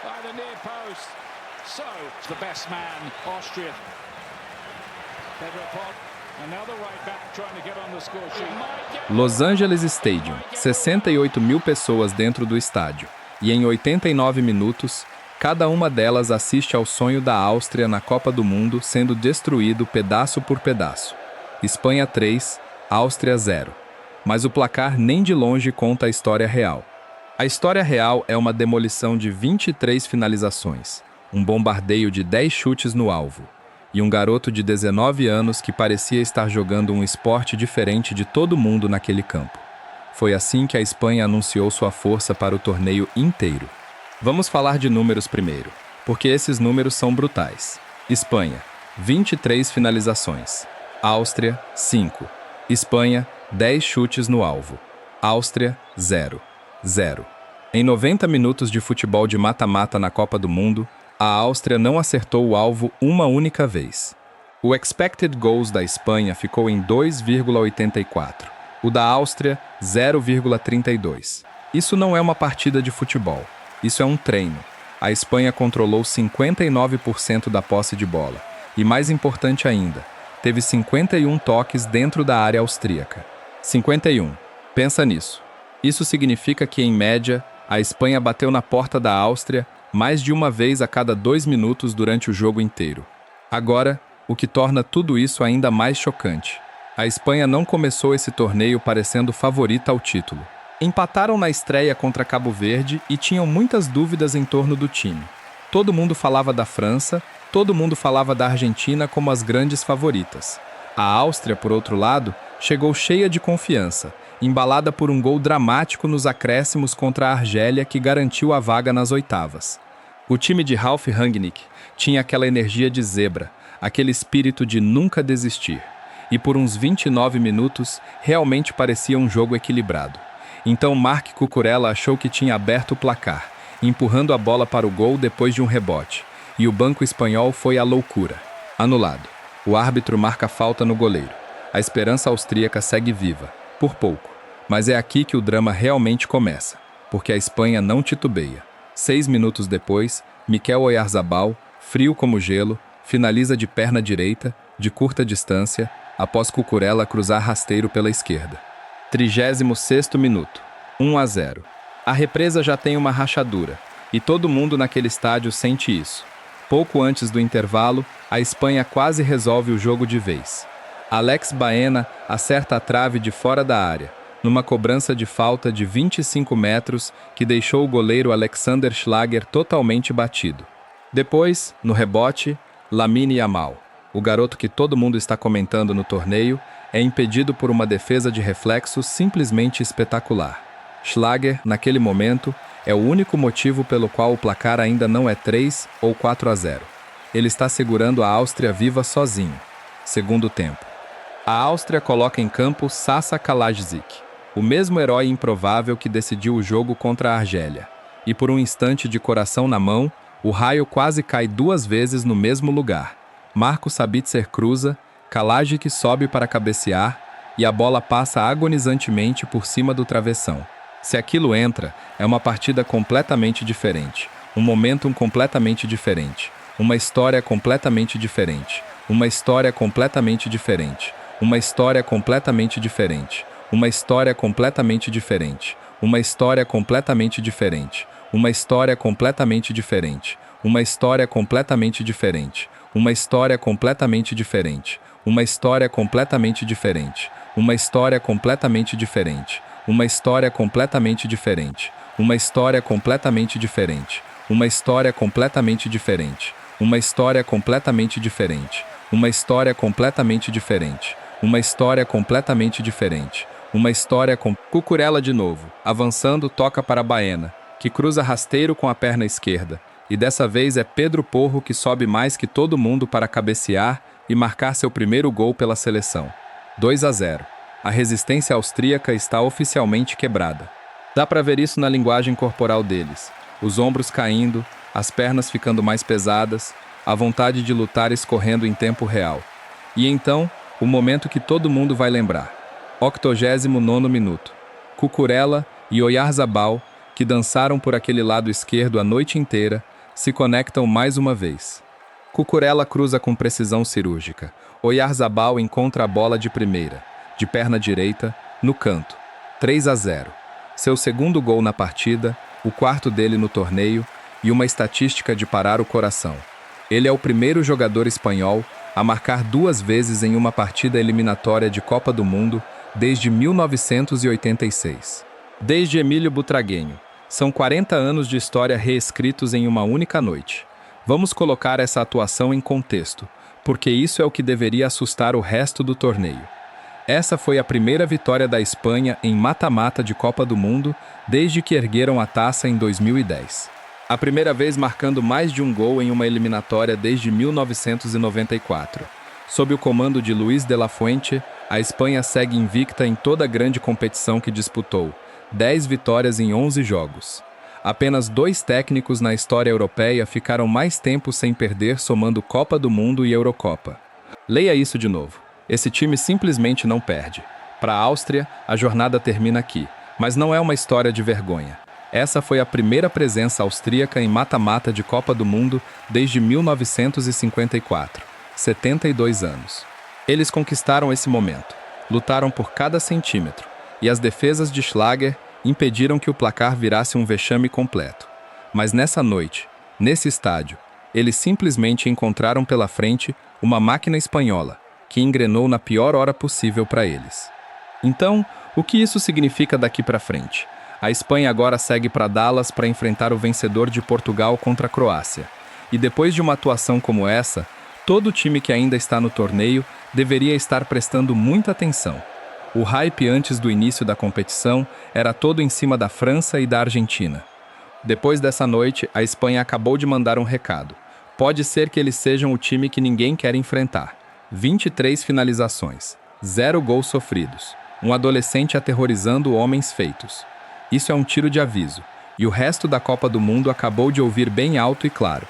by the near post. So, the best man, Austria. Pedro Porro, another right back trying to get on the score sheet. Los Angeles Stadium, 68 mil pessoas dentro do estádio. E em 89 minutos, cada uma delas assiste ao sonho da Áustria na Copa do Mundo sendo destruído pedaço por pedaço. Espanha 3, Áustria 0. Mas o placar nem de longe conta a história real. A história real é uma demolição de 23 finalizações, um bombardeio de 10 chutes no alvo, e um garoto de 19 anos que parecia estar jogando um esporte diferente de todo mundo naquele campo. Foi assim que a Espanha anunciou sua força para o torneio inteiro. Vamos falar de números primeiro, porque esses números são brutais. Espanha, 23 finalizações. Áustria, 5. Espanha, 10 chutes no alvo. Áustria, 0. 0. Em 90 minutos de futebol de mata-mata na Copa do Mundo, a Áustria não acertou o alvo uma única vez. O expected goals da Espanha ficou em 2,84. O da Áustria, 0,32. Isso não é uma partida de futebol. Isso é um treino. A Espanha controlou 59% da posse de bola. E mais importante ainda, teve 51 toques dentro da área austríaca. 51. Pensa nisso. Isso significa que, em média, a Espanha bateu na porta da Áustria mais de uma vez a cada 2 minutos durante o jogo inteiro. Agora, o que torna tudo isso ainda mais chocante. A Espanha não começou esse torneio parecendo favorita ao título. Empataram na estreia contra Cabo Verde e tinham muitas dúvidas em torno do time. Todo mundo falava da França, todo mundo falava da Argentina como as grandes favoritas. A Áustria, por outro lado, chegou cheia de confiança, embalada por um gol dramático nos acréscimos contra a Argélia que garantiu a vaga nas oitavas. O time de Ralf Rangnick tinha aquela energia de zebra, aquele espírito de nunca desistir. E por uns 29 minutos, realmente parecia um jogo equilibrado. Então Marc Cucurella achou que tinha aberto o placar, empurrando a bola para o gol depois de um rebote. E o banco espanhol foi à loucura. Anulado. O árbitro marca falta no goleiro. A esperança austríaca segue viva, por pouco. Mas é aqui que o drama realmente começa, porque a Espanha não titubeia. 6 minutos depois, Mikel Oyarzabal, frio como gelo, finaliza de perna direita, de curta distância, após Cucurella cruzar rasteiro pela esquerda. 36º minuto, 1-0. A represa já tem uma rachadura, e todo mundo naquele estádio sente isso. Pouco antes do intervalo, a Espanha quase resolve o jogo de vez. Alex Baena acerta a trave de fora da área, numa cobrança de falta de 25 metros que deixou o goleiro Alexander Schlager totalmente batido. Depois, no rebote, Lamine Yamal, o garoto que todo mundo está comentando no torneio, é impedido por uma defesa de reflexo simplesmente espetacular. Schlager, naquele momento, é o único motivo pelo qual o placar ainda não é 3 ou 4-0. Ele está segurando a Áustria viva sozinho. Segundo tempo. A Áustria coloca em campo Sasa Kalajdzic, o mesmo herói improvável que decidiu o jogo contra a Argélia. E por um instante de coração na mão, o raio quase cai 2 vezes no mesmo lugar. Marco Sabitzer cruza, Kalajdzic sobe para cabecear e a bola passa agonizantemente por cima do travessão. Se aquilo entra, é uma partida completamente diferente, um momentum completamente diferente, uma história completamente diferente, uma história completamente diferente, uma história completamente diferente, uma história completamente diferente, uma história completamente diferente, uma história completamente diferente, uma história completamente diferente, uma história completamente diferente, uma história completamente diferente, uma história completamente diferente, uma história completamente diferente, uma história completamente diferente, uma história completamente diferente, uma história completamente diferente, uma história completamente diferente, uma história completamente diferente, uma história com Cucurella de novo, avançando, toca para Baena, que cruza rasteiro com a perna esquerda, e dessa vez é Pedro Porro que sobe mais que todo mundo para cabecear e marcar seu primeiro gol pela seleção. 2-0. A resistência austríaca está oficialmente quebrada. Dá para ver isso na linguagem corporal deles, os ombros caindo, as pernas ficando mais pesadas, a vontade de lutar escorrendo em tempo real. E então, o momento que todo mundo vai lembrar. 89º minuto. Cucurella e Oyarzabal, que dançaram por aquele lado esquerdo a noite inteira, se conectam mais uma vez. Cucurella cruza com precisão cirúrgica. Oyarzabal encontra a bola de primeira, de perna direita, no canto. 3-0. Seu segundo gol na partida, o quarto dele no torneio e uma estatística de parar o coração. Ele é o primeiro jogador espanhol a marcar 2 vezes em uma partida eliminatória de Copa do Mundo desde 1986. Desde Emílio Butragueño. São 40 anos de história reescritos em uma única noite. Vamos colocar essa atuação em contexto, porque isso é o que deveria assustar o resto do torneio. Essa foi a primeira vitória da Espanha em mata-mata de Copa do Mundo desde que ergueram a taça em 2010. A primeira vez marcando mais de um gol em uma eliminatória desde 1994. Sob o comando de Luis de la Fuente, a Espanha segue invicta em toda a grande competição que disputou, 10 vitórias em 11 jogos. Apenas 2 técnicos na história europeia ficaram mais tempo sem perder somando Copa do Mundo e Eurocopa. Leia isso de novo. Esse time simplesmente não perde. Para a Áustria, a jornada termina aqui, mas não é uma história de vergonha. Essa foi a primeira presença austríaca em mata-mata de Copa do Mundo desde 1954, 72 anos. Eles conquistaram esse momento, lutaram por cada centímetro, e as defesas de Schlager impediram que o placar virasse um vexame completo. Mas nessa noite, nesse estádio, eles simplesmente encontraram pela frente uma máquina espanhola, que engrenou na pior hora possível para eles. Então, o que isso significa daqui para frente? A Espanha agora segue para Dallas para enfrentar o vencedor de Portugal contra a Croácia. E depois de uma atuação como essa, todo time que ainda está no torneio deveria estar prestando muita atenção. O hype antes do início da competição era todo em cima da França e da Argentina. Depois dessa noite, a Espanha acabou de mandar um recado. Pode ser que eles sejam o time que ninguém quer enfrentar. 23 finalizações, 0 gols sofridos. Um adolescente aterrorizando homens feitos. Isso é um tiro de aviso. E o resto da Copa do Mundo acabou de ouvir bem alto e claro.